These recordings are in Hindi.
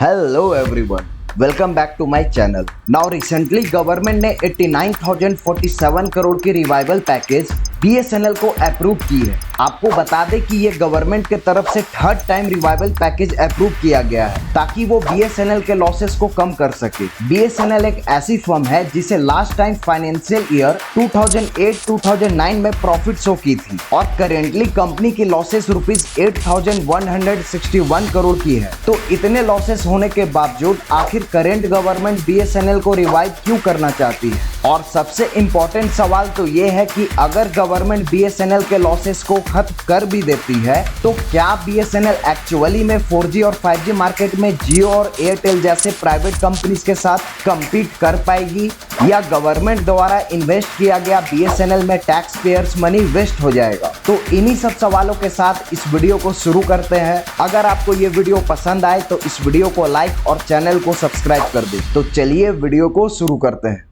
Hello everyone, welcome back to my channel. Now recently government ने 89,047 करोड़ की रिवाइवल पैकेज BSNL को अप्रूव की है। आपको बता दें कि ये गवर्नमेंट के तरफ से third time revival package approve किया गया है ताकि वो BSNL के लॉसेस को कम कर सके। BSNL एक ऐसी फर्म है जिसे लास्ट टाइम फाइनेंशियल ईयर 2008-2009 में प्रॉफिट शो की थी और करेंटली कंपनी की लॉसेस ₹8,161 करोड़ की है। तो इतने लॉसेस होने के बावजूद आखिर करेंट गवर्नमेंट BSNL को रिवाइव क्यों करना चाहती है? और सबसे इम्पोर्टेंट सवाल तो ये है कि अगर गवर्नमेंट BSNL के लॉसेस को खत्म कर भी देती है तो क्या BSNL एक्चुअली में 4G और 5G मार्केट में जियो और एयरटेल जैसे प्राइवेट कंपनीज के साथ कम्पीट कर पाएगी, या गवर्नमेंट द्वारा इन्वेस्ट किया गया BSNL में टैक्स पेयर्स मनी वेस्ट हो जाएगा? तो इन्हीं सब सवालों के साथ इस वीडियो को शुरू करते हैं। अगर आपको ये वीडियो पसंद आए तो इस वीडियो को लाइक और चैनल को सब्सक्राइब कर दें। तो चलिए वीडियो को शुरू करते हैं।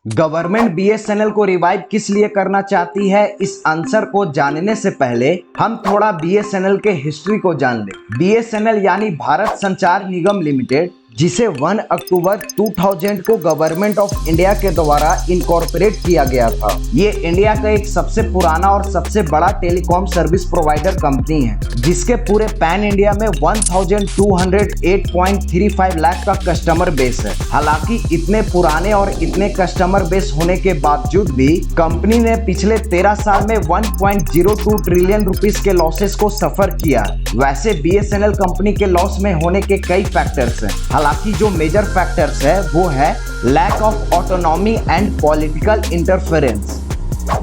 गवर्नमेंट BSNL को रिवाइव किस लिए करना चाहती है, इस आंसर को जानने से पहले हम थोड़ा BSNL के हिस्ट्री को जान लें। BSNL यानी भारत संचार निगम लिमिटेड, जिसे 1 अक्टूबर 2000 को गवर्नमेंट ऑफ इंडिया के द्वारा इनकॉर्पोरेट किया गया था। ये इंडिया का एक सबसे पुराना और सबसे बड़ा टेलीकॉम सर्विस प्रोवाइडर कंपनी है, जिसके पूरे पैन इंडिया में 1208.35 लाख का कस्टमर बेस है। हालांकि इतने पुराने और इतने कस्टमर बेस होने के बावजूद भी कंपनी ने पिछले 13 साल में 1.02 ट्रिलियन रुपीस के लॉसेस को सफर किया। वैसे BSNL कंपनी के लॉस में होने के कई फैक्टर्स हैं। हालांकि जो मेजर फैक्टर्स है वो है lack of autonomy and political interference.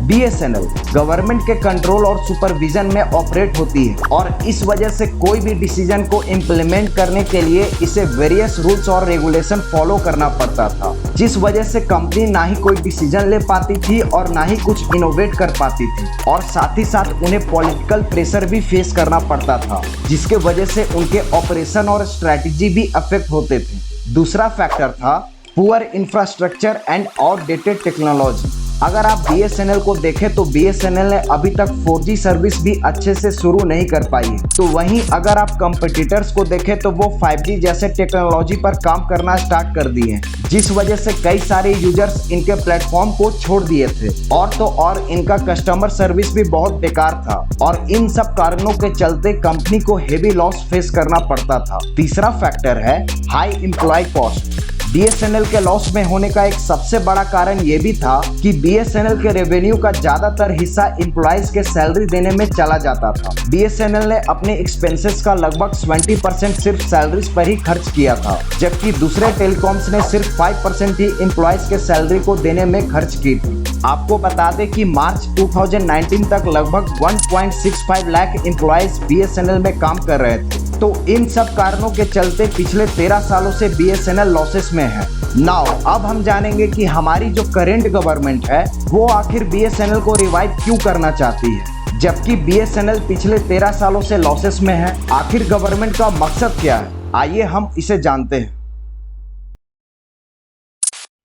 BSNL government के कंट्रोल और सुपरविजन में ऑपरेट होती है और इस वजह से कोई भी डिसीजन को इम्प्लीमेंट करने के लिए इसे वेरियस रूल्स और रेगुलेशन फॉलो करना पड़ता था, जिस वजह से कंपनी ना ही कोई डिसीजन ले पाती थी और ना ही कुछ इनोवेट कर पाती थी, और साथ ही साथ उन्हें पॉलिटिकल प्रेशर भी फेस करना पड़ता था, जिसके वजह से उनके ऑपरेशन और स्ट्रैटेजी भी अफेक्ट होते थे। दूसरा फैक्टर था poor infrastructure and outdated technology. अगर आप BSNL को देखें तो BSNL ने अभी तक 4G सर्विस भी अच्छे से शुरू नहीं कर पाई है। तो वहीं अगर आप कंपटीटर्स को देखें तो वो 5G जैसे टेक्नोलॉजी पर काम करना स्टार्ट कर दिए हैं, जिस वजह से कई सारे यूजर्स इनके प्लेटफॉर्म को छोड़ दिए थे, और तो और इनका कस्टमर सर्विस भी बहुत बेकार था, और इन सब कारणों के चलते कंपनी को हेवी लॉस फेस करना पड़ता था। तीसरा फैक्टर है हाई एम्प्लॉय कॉस्ट। BSNL के लॉस में होने का एक सबसे बड़ा कारण ये भी था कि BSNL के रेवेन्यू का ज्यादातर हिस्सा एम्प्लॉइज के सैलरी देने में चला जाता था। BSNL ने अपने एक्सपेंसेस का लगभग 20% सिर्फ सैलरीज पर ही खर्च किया था, जबकि दूसरे टेलीकॉम्स ने सिर्फ 5% ही एम्प्लॉइज के सैलरी को देने में खर्च की थी। आपको बता दें कि मार्च 2019 तक लगभग 1.65 लाख एम्प्लॉइज BSNL में काम कर रहे थे। तो इन सब कारणों के चलते पिछले 13 सालों से BSNL लॉसेस में है। नाउ अब हम जानेंगे कि हमारी जो करेंट गवर्नमेंट है वो आखिर BSNL को रिवाइव क्यों करना चाहती है, जबकि BSNL पिछले 13 सालों से लॉसेस में है। आखिर गवर्नमेंट का मकसद क्या है, आइए हम इसे जानते हैं।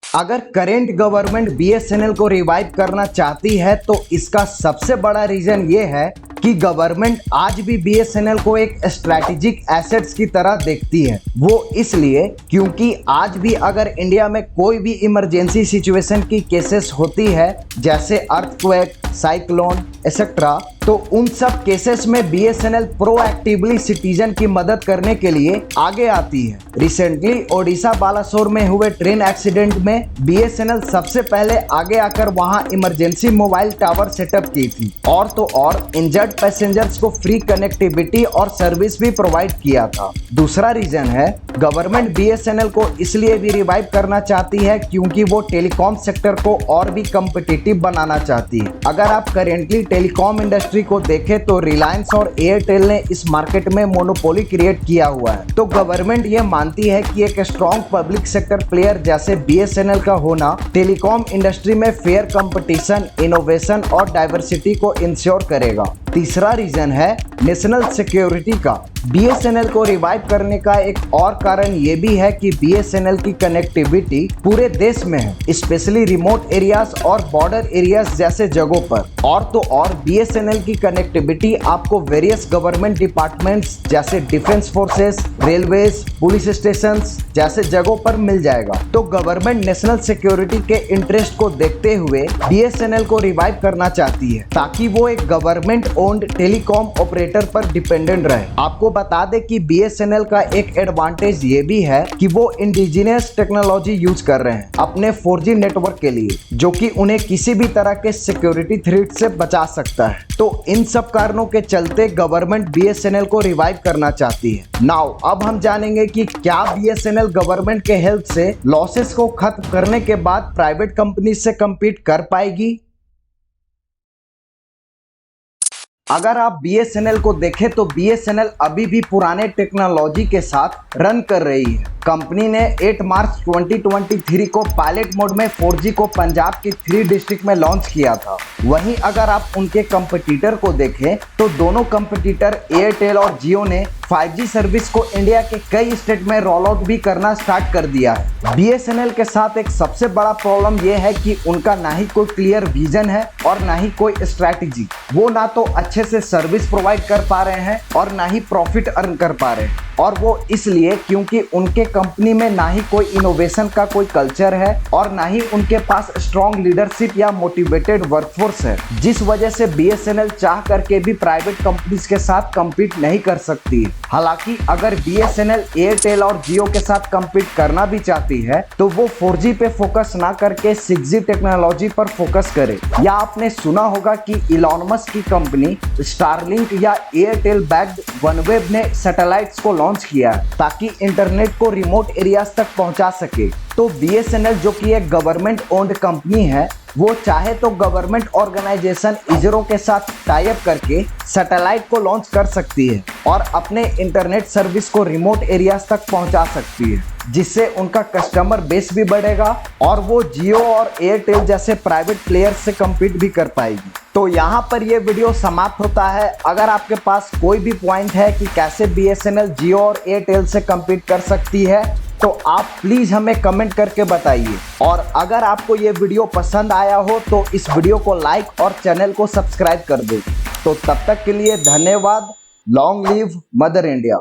अगर करेंट गवर्नमेंट BSNL को रिवाइव करना चाहती है तो इसका सबसे बड़ा रीजन ये है कि गवर्नमेंट आज भी BSNL को एक स्ट्रैटेजिक एसेट्स की तरह देखती है। वो इसलिए क्योंकि आज भी अगर इंडिया में कोई भी इमरजेंसी सिचुएशन की केसेस होती है, जैसे अर्थक्वेक, साइक्लोन एक्सेट्रा, तो उन सब केसेस में BSNL प्रोएक्टिवली सिटीजन की मदद करने के लिए आगे आती है। रिसेंटली ओडिशा बालासोर में हुए ट्रेन एक्सीडेंट में BSNL सबसे पहले आगे आकर वहां इमरजेंसी मोबाइल टावर सेटअप की थी, और तो और इंजर्ड पैसेंजर्स को फ्री कनेक्टिविटी और सर्विस भी प्रोवाइड किया था। दूसरा रीजन है गवर्नमेंट BSNL को इसलिए भी रिवाइव करना चाहती है क्योंकि वो टेलीकॉम सेक्टर को और भी कम्पिटिटिव बनाना चाहती है। अगर आप करेंटली टेलीकॉम इंडस्ट्री को देखें तो रिलायंस और एयरटेल ने इस मार्केट में मोनोपोली क्रिएट किया हुआ है। तो गवर्नमेंट ये मानती है कि एक स्ट्रॉन्ग पब्लिक सेक्टर प्लेयर जैसे BSNL का होना टेलीकॉम इंडस्ट्री में फेयर कंपटीशन, इनोवेशन और डाइवर्सिटी को इंश्योर करेगा। तीसरा रीजन है नेशनल सिक्योरिटी का। BSNL को रिवाइव करने का एक और कारण ये भी है कि BSNL की कनेक्टिविटी पूरे देश में है, स्पेशली रिमोट एरियाज और बॉर्डर एरियाज जैसे जगहों पर। और तो और BSNL की कनेक्टिविटी आपको वेरियस गवर्नमेंट डिपार्टमेंट्स जैसे defence forces, railways, police station जैसे जगहों पर मिल जाएगा। तो गवर्नमेंट नेशनल सिक्योरिटी के इंटरेस्ट को देखते हुए BSNL को रिवाइव करना चाहती है ताकि वो एक गवर्नमेंट ओन्ड टेलीकॉम ऑपरेटर पर डिपेंडेंट रहे। आपको बता दें कि BSNL का एक एडवांटेज ये भी है कि वो इंडिजिनियस टेक्नोलॉजी यूज कर रहे हैं अपने 4G नेटवर्क के लिए, जो कि उन्हें किसी भी तरह के सिक्योरिटी थ्रेट से बचा सकता है। तो इन सब कारणों के चलते गवर्नमेंट BSNL को रिवाइव करना चाहती है। नाउ अब हम जानेंगे कि क्या BSNL गवर्नमेंट के हेल्प से लॉसेस को खत्म करने के बाद प्राइवेट कंपनी से compete कर पाएगी। अगर आप BSNL को देखें तो BSNL अभी भी पुराने टेक्नोलॉजी के साथ रन कर रही है। कंपनी ने 8 मार्च 2023 को पायलट मोड में 4G को पंजाब की 3 डिस्ट्रिक्ट में लॉन्च किया था। वहीं अगर आप उनके कंपटीटर को देखें तो दोनों कंपटीटर एयरटेल और जियो ने 5G सर्विस को इंडिया के कई स्टेट में रोल आउट भी करना स्टार्ट कर दिया है। BSNL के साथ एक सबसे बड़ा प्रॉब्लम यह है कि उनका ना ही कोई क्लियर विजन है और ना ही कोई स्ट्रैटेजी। वो ना तो अच्छे से सर्विस प्रोवाइड कर पा रहे हैं और ना ही प्रॉफिट अर्न कर पा रहे हैं। और वो इसलिए क्योंकि उनके कंपनी में ना ही कोई इनोवेशन का कोई कल्चर है और ना ही उनके पास स्ट्रॉन्ग लीडरशिप या मोटिवेटेड वर्कफोर्स है, जिस वजह से BSNL चाह करके भी प्राइवेट कंपनीज के साथ कम्पीट नहीं कर सकती। हालांकि अगर BSNL एयरटेल और जियो के साथ कम्पीट करना भी चाहती है तो वो 4G पे फोकस ना करके 6G टेक्नोलॉजी पर फोकस करे। या आपने सुना होगा कि इलॉन मस्क की कंपनी स्टारलिंक या एयरटेल बैक्ड वनवेब ने सैटेलाइट्स को लॉन्च किया ताकि इंटरनेट को रिमोट एरियाज तक पहुंचा सके। तो BSNL जो कि एक गवर्नमेंट ओन्ड कंपनी है, वो चाहे तो गवर्नमेंट ऑर्गेनाइजेशन इसरो के साथ टाई अप करके सैटेलाइट को लॉन्च कर सकती है और अपने इंटरनेट सर्विस को रिमोट एरियाज तक पहुंचा सकती है, जिससे उनका कस्टमर बेस भी बढ़ेगा और वो जियो और एयरटेल जैसे प्राइवेट प्लेयर से कम्पीट भी कर पाएगी। तो यहाँ पर ये वीडियो समाप्त होता है। अगर आपके पास कोई भी पॉइंट है कि कैसे BSNL जियो और एयरटेल से कम्पीट कर सकती है तो आप प्लीज़ हमें कमेंट करके बताइए। और अगर आपको ये वीडियो पसंद आया हो तो इस वीडियो को लाइक और चैनल को सब्सक्राइब कर दो। तो तब तक के लिए धन्यवाद। Long live mother India.